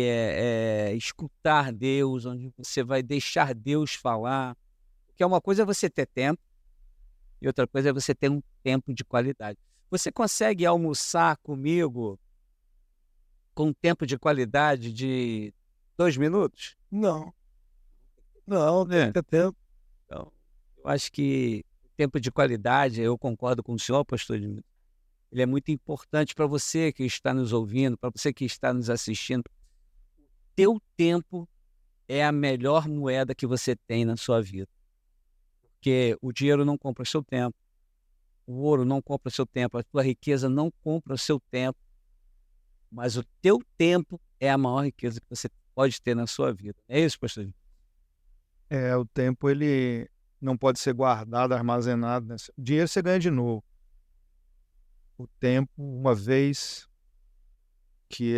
B: escutar Deus, onde você vai deixar Deus falar. Porque uma coisa é você ter tempo e outra coisa é você ter um tempo de qualidade. Você consegue almoçar comigo com um tempo de qualidade de 2 minutos?
A: Não, tem que ter tempo.
B: Então, eu acho que o tempo de qualidade, eu concordo com o senhor, pastor Edmilson, ele é muito importante para você que está nos ouvindo, para você que está nos assistindo. Teu tempo é a melhor moeda que você tem na sua vida. Porque o dinheiro não compra o seu tempo, o ouro não compra o seu tempo, a tua riqueza não compra o seu tempo, mas o teu tempo é a maior riqueza que você pode ter na sua vida. É isso, pastor?
C: O tempo ele não pode ser guardado, armazenado, né? O dinheiro você ganha de novo. O tempo, uma vez que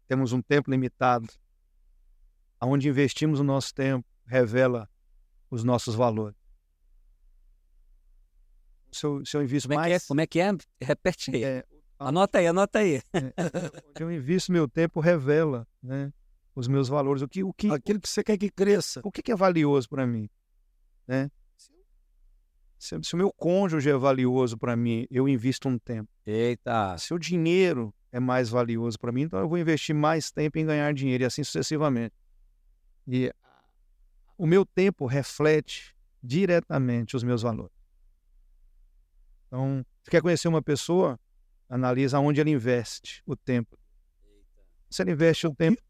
C: temos um tempo limitado, aonde investimos o nosso tempo, revela os nossos valores. Se eu invisto
B: Como é que é? Repete aí. Anota aí.
C: Onde eu invisto meu tempo revela, né, os meus valores. Aquilo que
A: você quer que cresça.
C: O que é valioso para mim? Né? Se o meu cônjuge é valioso para mim, eu invisto um tempo.
B: Eita!
C: Se o dinheiro é mais valioso para mim, então eu vou investir mais tempo em ganhar dinheiro e assim sucessivamente. E o meu tempo reflete diretamente os meus valores. Então, se quer conhecer uma pessoa, analisa onde ele investe o tempo. Se ele investe o tempo...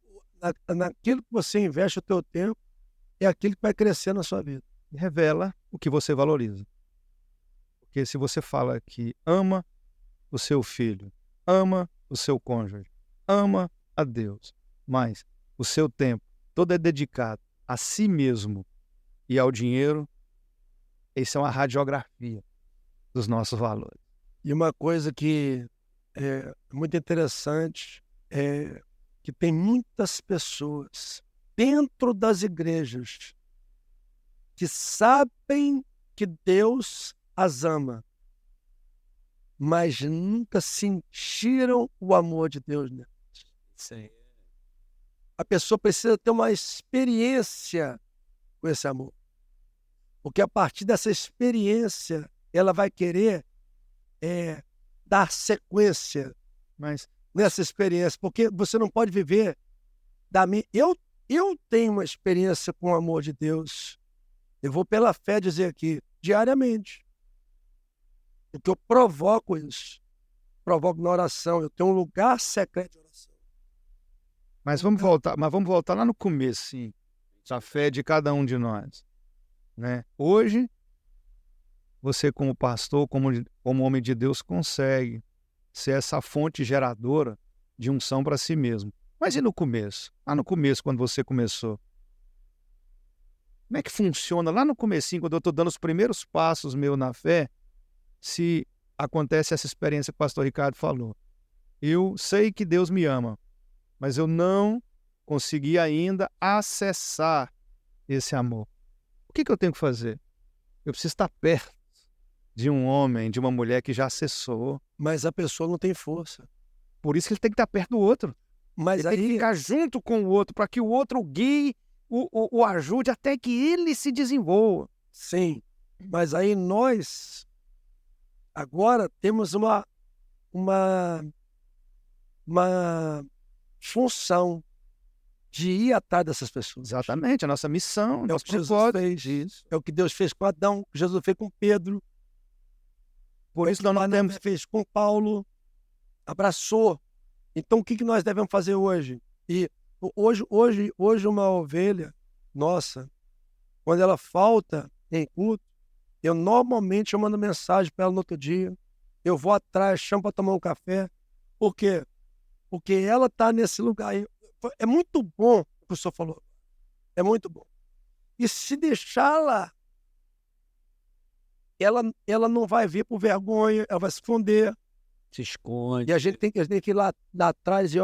A: Naquilo que você investe o teu tempo, é aquilo que vai crescer na sua vida.
C: Revela o que você valoriza. Porque se você fala que ama o seu filho, ama o seu cônjuge, ama a Deus, mas o seu tempo todo é dedicado a si mesmo e ao dinheiro, isso é uma radiografia dos nossos valores.
A: E uma coisa que é muito interessante é que tem muitas pessoas dentro das igrejas que sabem que Deus as ama, mas nunca sentiram o amor de Deus nelas.
B: Sim.
A: A pessoa precisa ter uma experiência com esse amor. Porque a partir dessa experiência, ela vai querer dar sequência nessa experiência. Porque você não pode viver da minha... Eu tenho uma experiência com o amor de Deus. Eu vou pela fé dizer aqui, diariamente. Porque eu provoco isso. Provoco na oração. Eu tenho um lugar secreto de oração.
C: Mas vamos voltar lá no começo, sim, da fé de cada um de nós. Né? Hoje, você como pastor, como homem de Deus, consegue ser essa fonte geradora de unção para si mesmo. Mas e no começo? Lá no começo, quando você começou? Como é que funciona lá no comecinho, quando eu estou dando os primeiros passos meus na fé, se acontece essa experiência que o pastor Ricardo falou? Eu sei que Deus me ama, mas eu não consegui ainda acessar esse amor. O que eu tenho que fazer? Eu preciso estar perto de um homem, de uma mulher que já acessou.
A: Mas a pessoa não tem força.
C: Por isso que ele tem que estar perto do outro.
A: Mas
C: ele tem que ficar junto com o outro, para que o outro guie, o ajude até que ele se desenvolva.
A: Sim, mas aí nós agora temos uma função de ir atrás dessas pessoas.
C: Exatamente, a nossa missão,
A: é o que Jesus fez. Isso. É o que Deus fez com Adão, que Jesus fez com Pedro.
C: Por isso nós
A: fez com Paulo, abraçou. Então o que nós devemos fazer hoje? E hoje uma ovelha nossa, quando ela falta em culto, eu normalmente mando mensagem para ela no outro dia. Eu vou atrás, chamo para tomar um café. Por quê? Porque ela está nesse lugar. É muito bom o que o senhor falou. É muito bom. E se deixá-la, ela não vai vir por vergonha, ela vai se esconder.
B: Se esconde.
A: E a gente tem que ir lá atrás e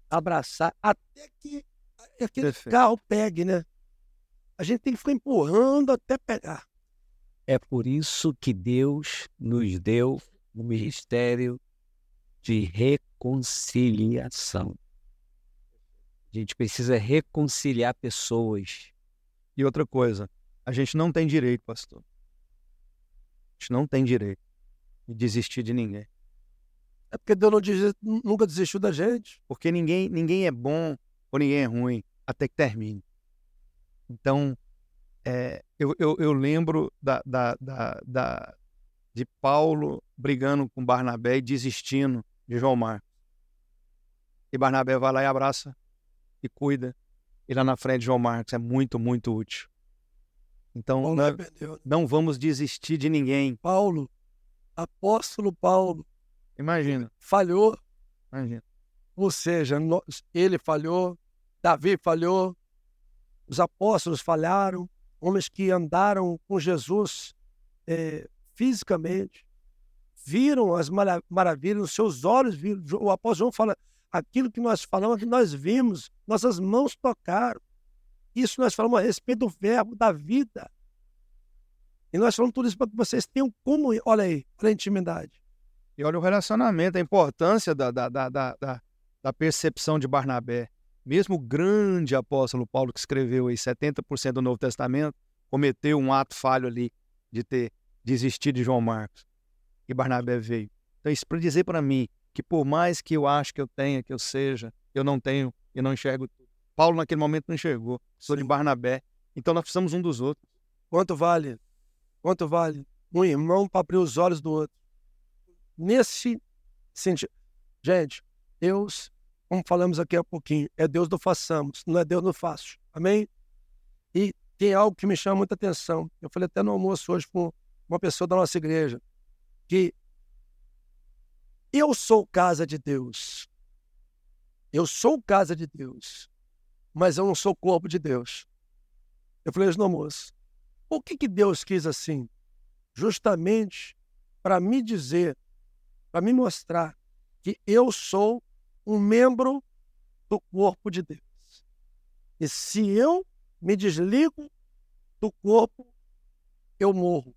A: abraçar até que aquele carro pegue, né? A gente tem que ficar empurrando até pegar.
B: É por isso que Deus nos deu o ministério de reconciliação. A gente precisa reconciliar pessoas.
C: E outra coisa, a gente não tem direito, pastor. A gente não tem direito de desistir de ninguém.
A: É porque Deus nunca desistiu da gente.
C: Porque ninguém é bom ou ninguém é ruim até que termine. Então, eu lembro de Paulo brigando com Barnabé e desistindo de João Marcos. E Barnabé vai lá e abraça e cuida. E lá na frente João Marcos é muito, muito útil. Então, não vamos desistir de ninguém.
A: Paulo, apóstolo Paulo,
C: Imagina.
A: falhou.
C: Imagina.
A: Ou seja, ele falhou, Davi falhou, os apóstolos falharam, homens que andaram com Jesus fisicamente, viram as maravilhas, os seus olhos viram. O apóstolo João fala, aquilo que nós falamos, que nós vimos, nossas mãos tocaram. Isso nós falamos a respeito do verbo da vida. E nós falamos tudo isso para que vocês tenham como, olha aí, para a intimidade.
C: E olha o relacionamento, a importância da percepção de Barnabé. Mesmo o grande apóstolo Paulo, que escreveu aí 70% do Novo Testamento, cometeu um ato falho ali de ter desistido de João Marcos. E Barnabé veio. Então isso para dizer para mim que por mais que eu acho que eu tenha, que eu seja, eu não tenho e não enxergo tudo. Paulo naquele momento não enxergou. Sou de Barnabé. Então nós precisamos um dos outros.
A: Quanto vale? Quanto vale um irmão para abrir os olhos do outro? Nesse sentido. Gente, Deus, como falamos aqui há pouquinho, é Deus do façamos, não é Deus do faço. Amém? E tem algo que me chama muita atenção. Eu falei até no almoço hoje com uma pessoa da nossa igreja, que eu sou casa de Deus. Eu sou casa de Deus, mas eu não sou corpo de Deus. Eu falei isso no almoço. Por que Deus quis assim? Justamente para me dizer, para me mostrar que eu sou um membro do corpo de Deus. E se eu me desligo do corpo, eu morro.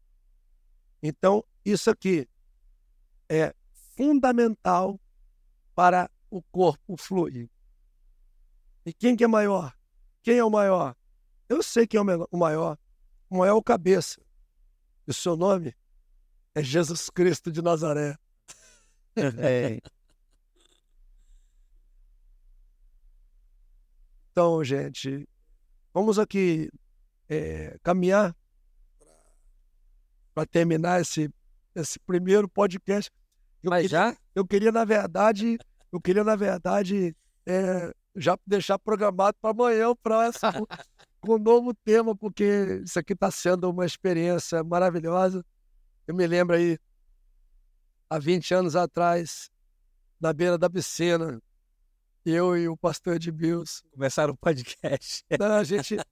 A: Então, isso aqui é fundamental para o corpo fluir. E quem que é maior? Quem é o maior? Eu sei quem é o maior. O maior é o cabeça. E o seu nome é Jesus Cristo de Nazaré. Então, gente, vamos aqui caminhar para terminar esse primeiro podcast. Eu queria, na verdade, já deixar programado para amanhã com um novo tema, porque isso aqui está sendo uma experiência maravilhosa. Eu me lembro aí, há 20 anos atrás, na beira da piscina, eu e o pastor Edmilson
B: começaram o podcast.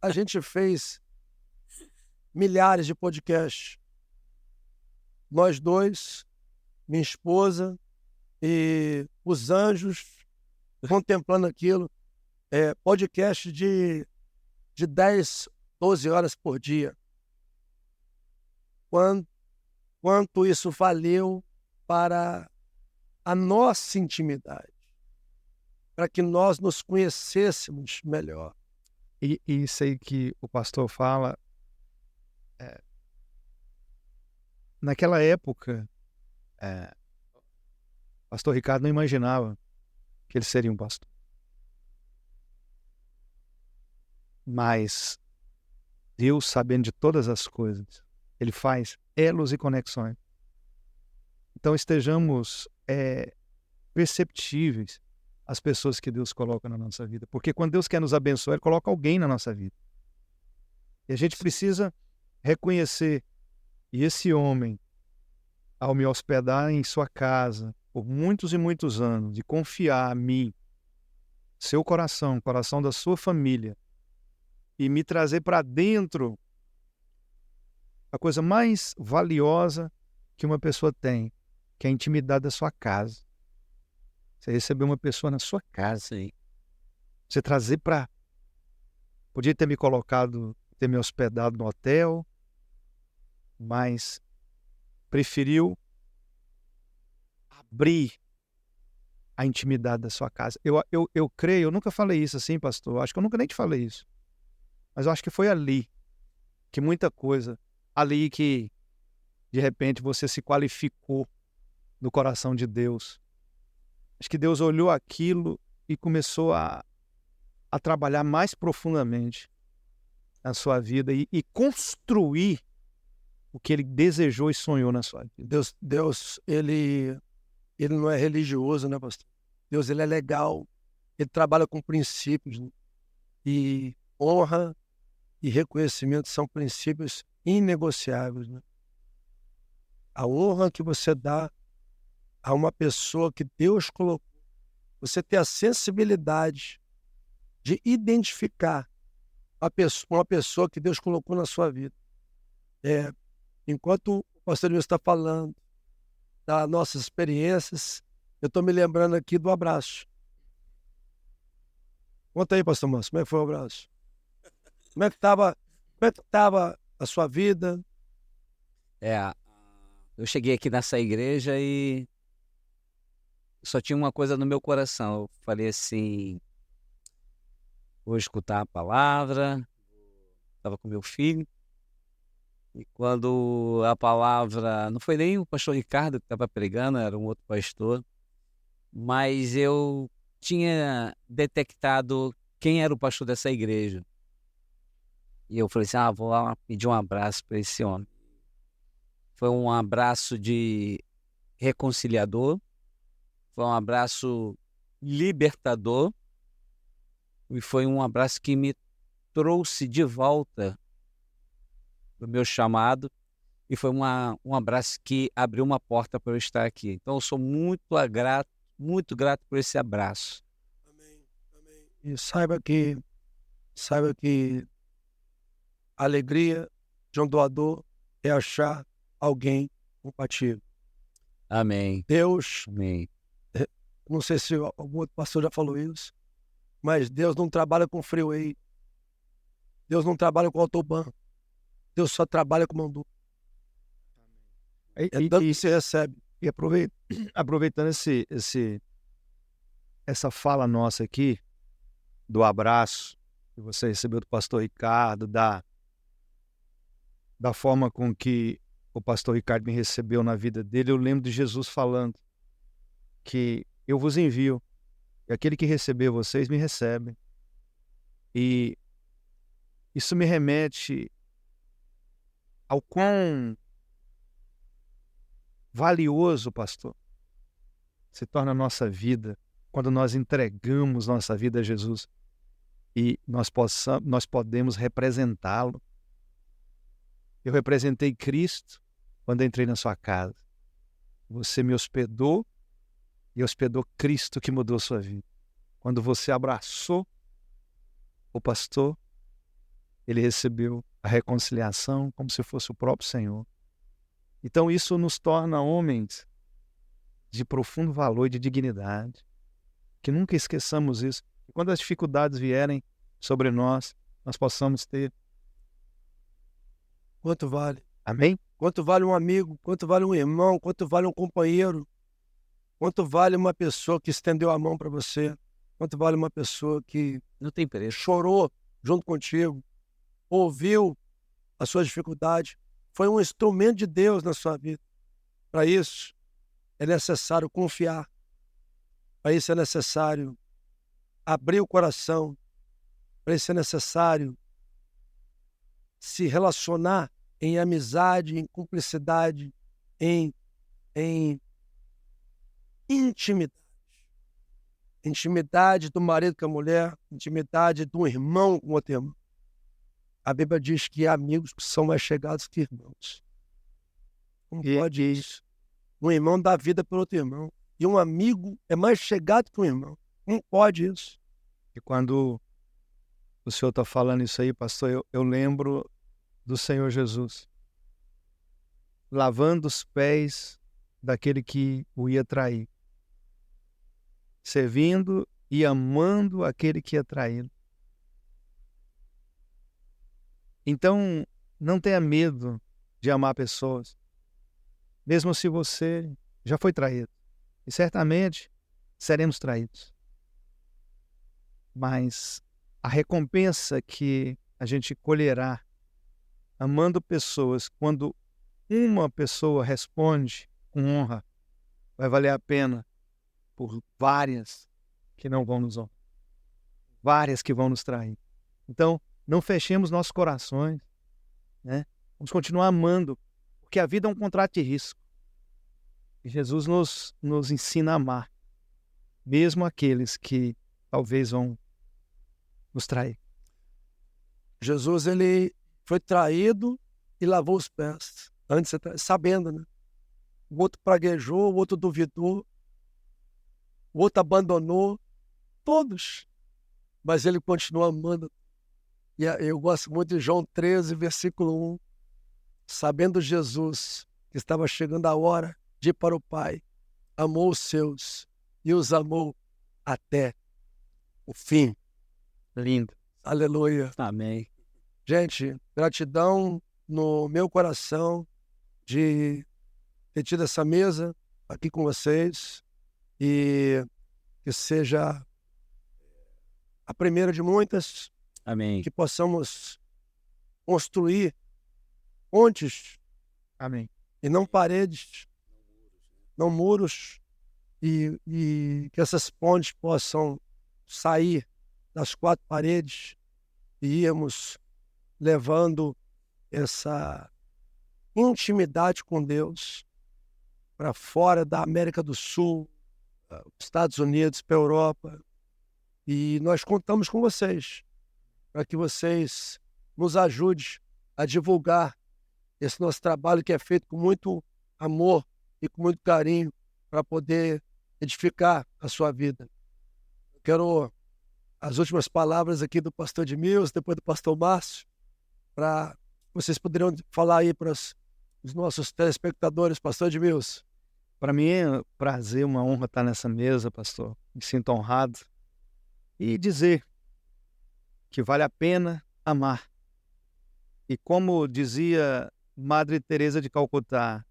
A: A gente fez milhares de podcasts. Nós dois, minha esposa e os anjos contemplando aquilo. Podcast de 10, 12 horas por dia. Quanto isso valeu para a nossa intimidade, para que nós nos conhecêssemos melhor.
C: E isso aí que o pastor fala, naquela época, o pastor Ricardo não imaginava que ele seria um pastor. Mas Deus, sabendo de todas as coisas, Ele faz elos e conexões. Então estejamos perceptíveis às pessoas que Deus coloca na nossa vida. Porque quando Deus quer nos abençoar, Ele coloca alguém na nossa vida. E a gente precisa reconhecer. E esse homem, ao me hospedar em sua casa por muitos e muitos anos, e confiar a mim, seu coração, o coração da sua família, e me trazer para dentro a coisa mais valiosa que uma pessoa tem, que é a intimidade da sua casa. Você receber uma pessoa na sua casa.
B: Sim.
C: Você trazer para... Podia ter me colocado, ter me hospedado no hotel, mas preferiu abrir a intimidade da sua casa. Eu creio, eu nunca falei isso assim, pastor, acho que eu nunca nem te falei isso. Mas eu acho que foi ali que muita coisa, ali que de repente você se qualificou no coração de Deus Acho que Deus olhou aquilo e começou a trabalhar mais profundamente na sua vida e construir o que ele desejou e sonhou na sua vida.
A: Deus, ele não é religioso, né, pastor? Deus, ele é legal. Ele trabalha com princípios, né? E honra e reconhecimento são princípios inegociáveis, né? A honra que você dá a uma pessoa que Deus colocou, você ter a sensibilidade de identificar uma pessoa que Deus colocou na sua vida. Enquanto o pastor Wilson está falando das nossas experiências, eu estou me lembrando aqui do abraço. Conta aí, pastor Márcio, como é que foi o abraço? Como é que estava a sua vida?
B: Eu cheguei aqui nessa igreja e só tinha uma coisa no meu coração. Eu falei assim, vou escutar a palavra. Estava com meu filho. E quando a palavra... Não foi nem o pastor Ricardo que estava pregando, era um outro pastor. Mas eu tinha detectado quem era o pastor dessa igreja. E eu falei assim, vou lá pedir um abraço para esse homem. Foi um abraço de reconciliador, foi um abraço libertador e foi um abraço que me trouxe de volta para o meu chamado e foi um abraço que abriu uma porta para eu estar aqui. Então eu sou muito grato por esse abraço.
A: Amém, amém. E saiba que a alegria de um doador é achar alguém compatível.
B: Amém.
A: Deus,
B: Amém.
A: não sei se algum outro pastor já falou isso, mas Deus não trabalha com freeway. Deus não trabalha com autobahn. Deus só trabalha com mão dupla. É tanto que você recebe.
C: E aproveitando essa fala nossa aqui, do abraço que você recebeu do pastor Ricardo, da forma com que o pastor Ricardo me recebeu na vida dele, eu lembro de Jesus falando que eu vos envio, e aquele que receber vocês me recebe. E isso me remete ao quão valioso, pastor, se torna a nossa vida quando nós entregamos nossa vida a Jesus e nós podemos representá-lo. Eu representei Cristo quando entrei na sua casa. Você me hospedou e hospedou Cristo que mudou sua vida. Quando você abraçou o pastor, ele recebeu a reconciliação como se fosse o próprio Senhor. Então isso nos torna homens de profundo valor e de dignidade. Que nunca esqueçamos isso. E quando as dificuldades vierem sobre nós possamos ter.
A: Quanto vale?
C: Amém?
A: Quanto vale um amigo? Quanto vale um irmão? Quanto vale um companheiro? Quanto vale uma pessoa que estendeu a mão para você? Quanto vale uma pessoa que
B: não tem preço,
A: chorou junto contigo, ouviu a sua dificuldade, foi um instrumento de Deus na sua vida? Para isso, é necessário confiar. Para isso é necessário abrir o coração. Para isso é necessário se relacionar em amizade, em cumplicidade, em intimidade. Intimidade do marido com a mulher, intimidade do irmão com outro irmão. A Bíblia diz que amigos são mais chegados que irmãos. Como pode isso? Um irmão dá vida pelo outro irmão. E um amigo é mais chegado que um irmão. Como pode isso?
C: E quando o senhor está falando isso aí, pastor, eu lembro do Senhor Jesus lavando os pés daquele que o ia trair, servindo e amando aquele que ia traí-lo. Então, não tenha medo de amar pessoas, mesmo se você já foi traído. E certamente seremos traídos. Mas a recompensa que a gente colherá amando pessoas, quando uma pessoa responde com honra, vai valer a pena por várias que não vão nos honrar, várias que vão nos trair. Então, não fechemos nossos corações, né? Vamos continuar amando, porque a vida é um contrato de risco. E Jesus nos ensina a amar, mesmo aqueles que talvez vão nos trair.
A: Jesus, ele foi traído e lavou os pés. Antes, sabendo, né? O outro praguejou, o outro duvidou, o outro abandonou, todos. Mas ele continua amando. E eu gosto muito de João 13, versículo 1. Sabendo Jesus que estava chegando a hora de ir para o Pai, amou os seus e os amou até o fim.
C: Lindo.
A: Aleluia.
B: Amém.
A: Gente, gratidão no meu coração de ter tido essa mesa aqui com vocês e que seja a primeira de muitas,
B: Amém.
A: que possamos construir pontes
C: Amém.
A: e não paredes, não muros, e que essas pontes possam sair das quatro paredes e irmos levando essa intimidade com Deus para fora da América do Sul, Estados Unidos, para a Europa. E nós contamos com vocês para que vocês nos ajudem a divulgar esse nosso trabalho que é feito com muito amor e com muito carinho para poder edificar a sua vida. Eu quero as últimas palavras aqui do pastor Edmilson, depois do pastor Márcio, para vocês poderiam falar aí para os nossos telespectadores, pastor Edmilson.
C: Para mim é um prazer, uma honra estar nessa mesa, pastor. Me sinto honrado. E dizer que vale a pena amar. E como dizia Madre Teresa de Calcutá,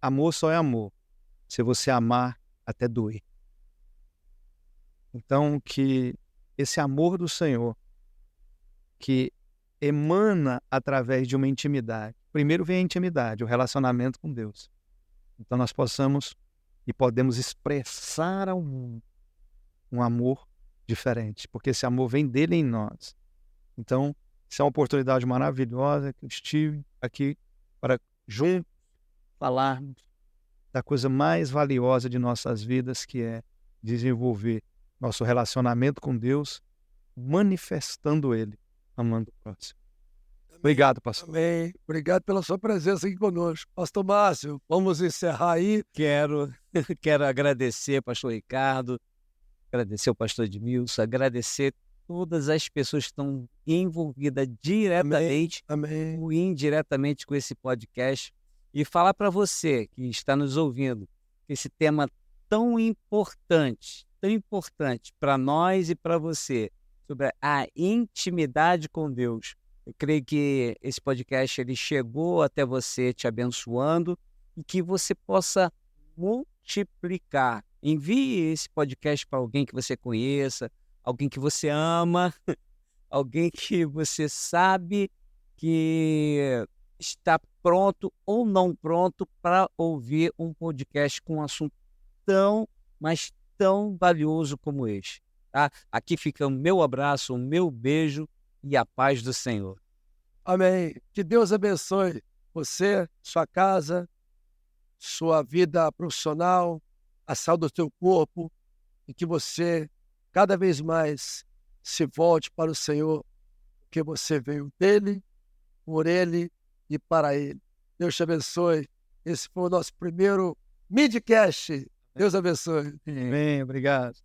C: amor só é amor se você amar até doer. Então, que esse amor do Senhor, que emana através de uma intimidade. Primeiro vem a intimidade, o relacionamento com Deus. Então nós possamos e podemos expressar ao mundo um amor diferente, porque esse amor vem dele em nós. Então, isso é uma oportunidade maravilhosa que eu estive aqui para juntos falarmos da coisa mais valiosa de nossas vidas, que é desenvolver nosso relacionamento com Deus, manifestando Ele, amando o próximo. Obrigado, pastor.
A: Amém. Obrigado pela sua presença aqui conosco. Pastor Márcio, vamos encerrar aí.
B: Quero agradecer, pastor Ricardo, agradecer o pastor Edmilson, agradecer todas as pessoas que estão envolvidas diretamente
A: Amém.
B: ou indiretamente com esse podcast e falar para você que está nos ouvindo que esse tema tão importante para nós e para você, sobre a intimidade com Deus. Eu creio que esse podcast ele chegou até você te abençoando e que você possa multiplicar. Envie esse podcast para alguém que você conheça, alguém que você ama, alguém que você sabe que está pronto ou não pronto para ouvir um podcast com um assunto tão, mas tão valioso como este. Tá? Aqui fica o meu abraço, o meu beijo e a paz do Senhor.
A: Amém. Que Deus abençoe você, sua casa, sua vida profissional, a saúde do seu corpo, e que você cada vez mais se volte para o Senhor, porque você veio dele, por ele e para ele. Deus te abençoe. Esse foi o nosso primeiro midcast. Deus abençoe.
C: Amém, obrigado.